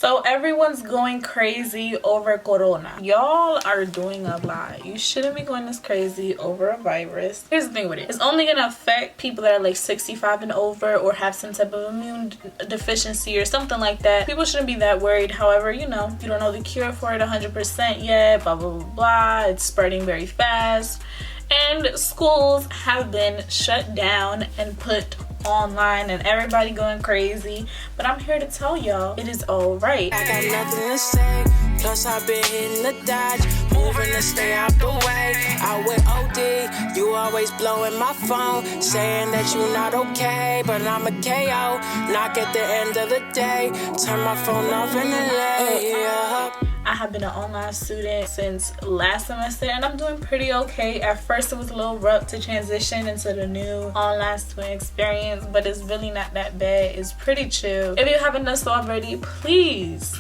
So everyone's going crazy over corona. Y'all are doing a lot. You shouldn't be going this crazy over a virus. Here's the thing with it. It's only gonna affect people that are like 65 and over or have some type of immune deficiency or something like that. People shouldn't be that worried. However, you know, you don't know the cure for it 100% yet, blah, blah, blah, blah. It's spreading very fast. And schools have been shut down and put online and everybody going crazy, but I'm here to tell y'all it is all right. I got nothing to say, plus I've been hitting the dodge, moving to stay out the way. I went OD, you always blowing my phone, saying that you not okay, but I'm a KO. Knock at the end of the day, turn my phone off and then lay up. I have been an online student since last semester and I'm doing pretty okay. At first it was a little rough to transition into the new online student experience, but it's really not that bad. It's pretty chill. If you haven't done so already, please,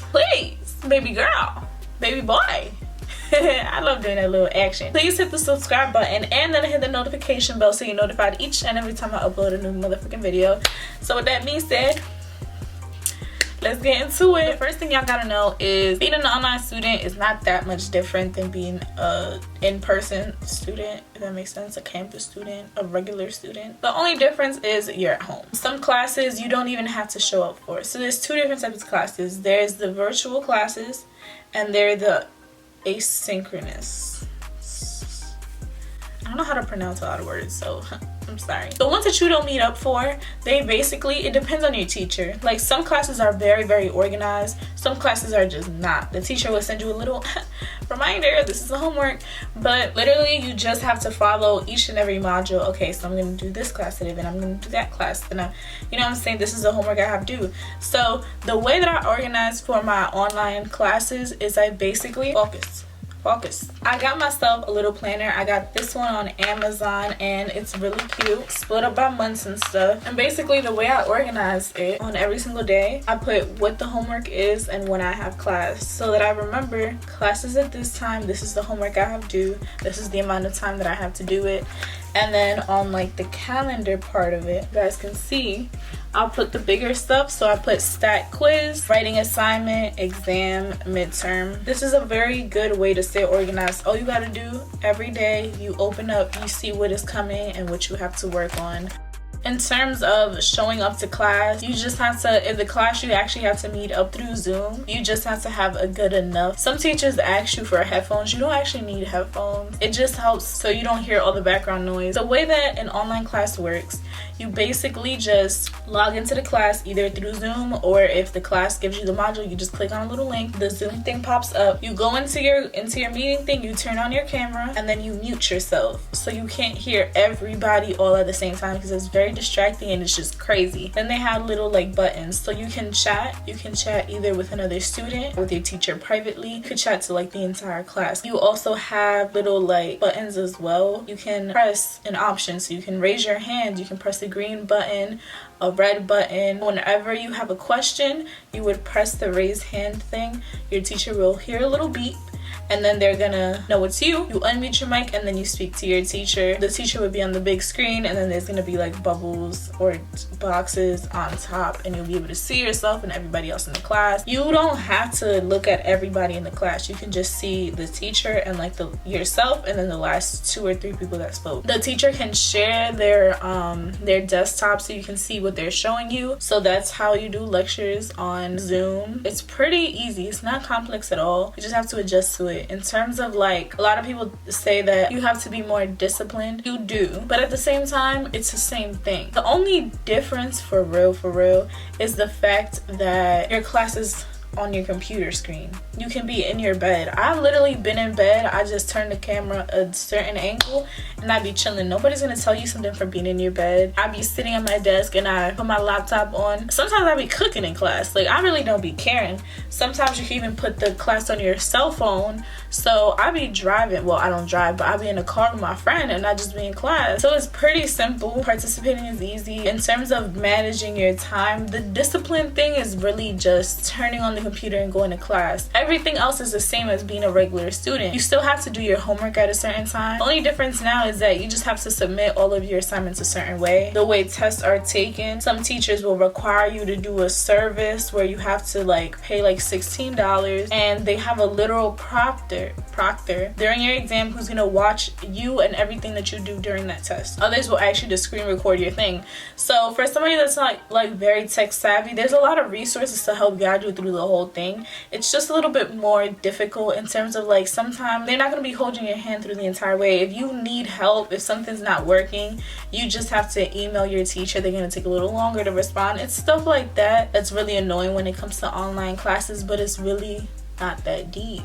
baby girl, baby boy. I love doing that little action. Please hit the subscribe button and then hit the notification bell so you're notified each and every time I upload a new motherfucking video. So with that being said, let's get into it. The first thing y'all gotta know is being an online student is not that much different than being a in-person student, if that makes sense. A campus student, a regular student. The only difference is you're at home. Some classes you don't even have to show up for. So there's two different types of classes. There's the virtual classes and there's the asynchronous. I don't know how to pronounce a lot of words, so I'm sorry. The ones that you don't meet up for, they basically, it depends on your teacher. Like some classes are very, very organized. Some classes are just not. The teacher will send you a little reminder, this is the homework. But literally you just have to follow each and every module. Okay, so I'm gonna do this class today, then I'm gonna do that class. Then you know what I'm saying? This is the homework I have to do. So the way that I organize for my online classes is I basically focus. I got myself a little planner. I got this one on Amazon and it's really cute, split up by months and stuff. And basically the way I organize it, on every single day I put what the homework is and when I have class, so that I remember classes at this time, this is the homework I have due, this is the amount of time that I have to do it. And then on like the calendar part of it, you guys can see I'll put the bigger stuff. So I put stat quiz, writing assignment, exam, midterm. This is a very good way to stay organized. All you gotta do every day, you open up, you see what is coming and what you have to work on. In terms of showing up to class, you just have to, if the class you actually have to meet up through Zoom, you just have to have a good enough. Some teachers ask you for headphones. You don't actually need headphones. It just helps so you don't hear all the background noise. The way that an online class works, you basically just log into the class either through Zoom, or if the class gives you the module, you just click on a little link, the Zoom thing pops up, you go into your meeting thing, you turn on your camera, and then you mute yourself so you can't hear everybody all at the same time because it's very distracting and it's just crazy. Then they have little like buttons, so you can chat either with another student, with your teacher privately. You could chat to like the entire class. You also have little like buttons as well. You can press an option, so you can raise your hand, you can press the green button, a red button. Whenever you have a question, you would press the raise hand thing. Your teacher will hear a little beep and then they're gonna know it's you. You unmute your mic and then you speak to your teacher. The teacher would be on the big screen and then there's gonna be like bubbles or boxes on top and you'll be able to see yourself and everybody else in the class. You don't have to look at everybody in the class. You can just see the teacher and like yourself and then the last 2 or 3 people that spoke. The teacher can share their desktop so you can see what they're showing you. So that's how you do lectures on Zoom. It's pretty easy. It's not complex at all. You just have to adjust to it. In terms of like, a lot of people say that you have to be more disciplined. You do, but at the same time it's the same thing. The only difference for real is the fact that your class is on your computer screen. You can be in your bed. I've literally been in bed. I just turn the camera a certain angle and I be chilling. Nobody's gonna tell you something for being in your bed. I be sitting at my desk and I put my laptop on. Sometimes I be cooking in class. Like, I really don't be caring. Sometimes you can even put the class on your cell phone. So I be driving. Well, I don't drive, but I be in a car with my friend and I just be in class. So it's pretty simple. Participating is easy. In terms of managing your time, the discipline thing is really just turning on the computer and going to class. Everything else is the same as being a regular student. You still have to do your homework at a certain time. The only difference now is that you just have to submit all of your assignments a certain way. The way tests are taken, some teachers will require you to do a service where you have to like pay like $16, and they have a literal proctor during your exam who's gonna watch you and everything that you do during that test. Others will actually just screen record your thing. So for somebody that's not like very tech savvy, there's a lot of resources to help guide you through the whole thing. It's just a little bit more difficult in terms of like sometimes they're not gonna be holding your hand through the entire way. If you need help, if something's not working, you just have to email your teacher. They're gonna take a little longer to respond. It's stuff like that that's really annoying when it comes to online classes, but it's really not that deep.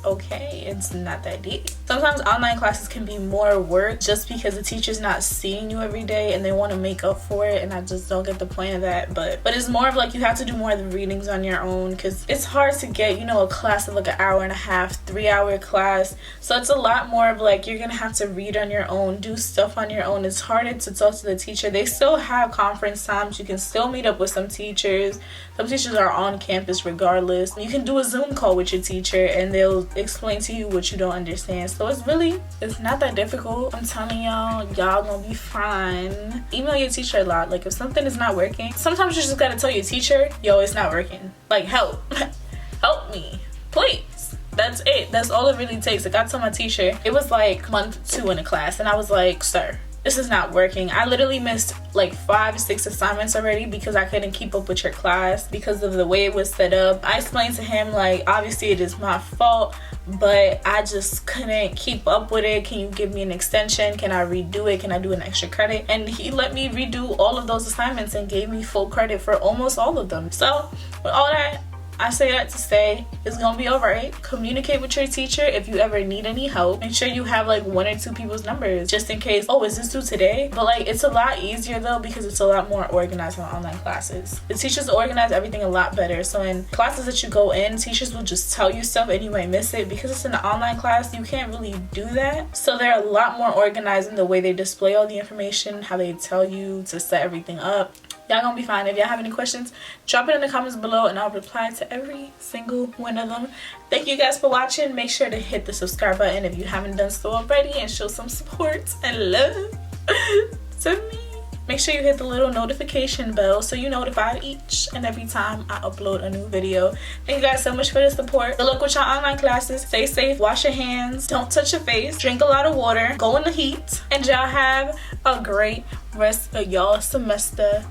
Okay, it's not that deep. Sometimes online classes can be more work just because the teacher's not seeing you every day and they want to make up for it, and I just don't get the point of that. But it's more of like you have to do more of the readings on your own, because it's hard to get, you know, a class of like an hour and a half, 3-hour class. So it's a lot more of like you're gonna have to read on your own, do stuff on your own. It's harder to talk to the teacher. They still have conference times. You can still meet up with some teachers. Some teachers are on campus regardless. You can do a Zoom call with your teacher and they'll explain to you what you don't understand. So it's not that difficult. I'm telling y'all gonna be fine. Email your teacher a lot. Like if something is not working, sometimes you just gotta tell your teacher, yo, it's not working. Like help me, please. That's it. That's all it really takes. Like I told my teacher, it was like month 2 in a class, and I was like, sir, this is not working. I literally missed like 5-6 assignments already because I couldn't keep up with your class because of the way it was set up. I explained to him like, obviously it is my fault, but I just couldn't keep up with it. Can you give me an extension? Can I redo it? Can I do an extra credit? And he let me redo all of those assignments and gave me full credit for almost all of them. So with all that, I say that to say it's gonna be alright. Communicate with your teacher if you ever need any help. Make sure you have like 1 or 2 people's numbers just in case, oh, is this due today? But like it's a lot easier though because it's a lot more organized on online classes. The teachers organize everything a lot better. So in classes that you go in, teachers will just tell you stuff and you might miss it. Because it's in an online class, you can't really do that. So they're a lot more organized in the way they display all the information, how they tell you to set everything up. Y'all gonna be fine. If y'all have any questions, drop it in the comments below and I'll reply to every single one of them. Thank you guys for watching. Make sure to hit the subscribe button if you haven't done so already and show some support and love to me. Make sure you hit the little notification bell so you're notified each and every time I upload a new video. Thank you guys so much for the support. Good luck with your online classes. Stay safe, wash your hands, don't touch your face, drink a lot of water, go in the heat, and y'all have a great rest of y'all semester.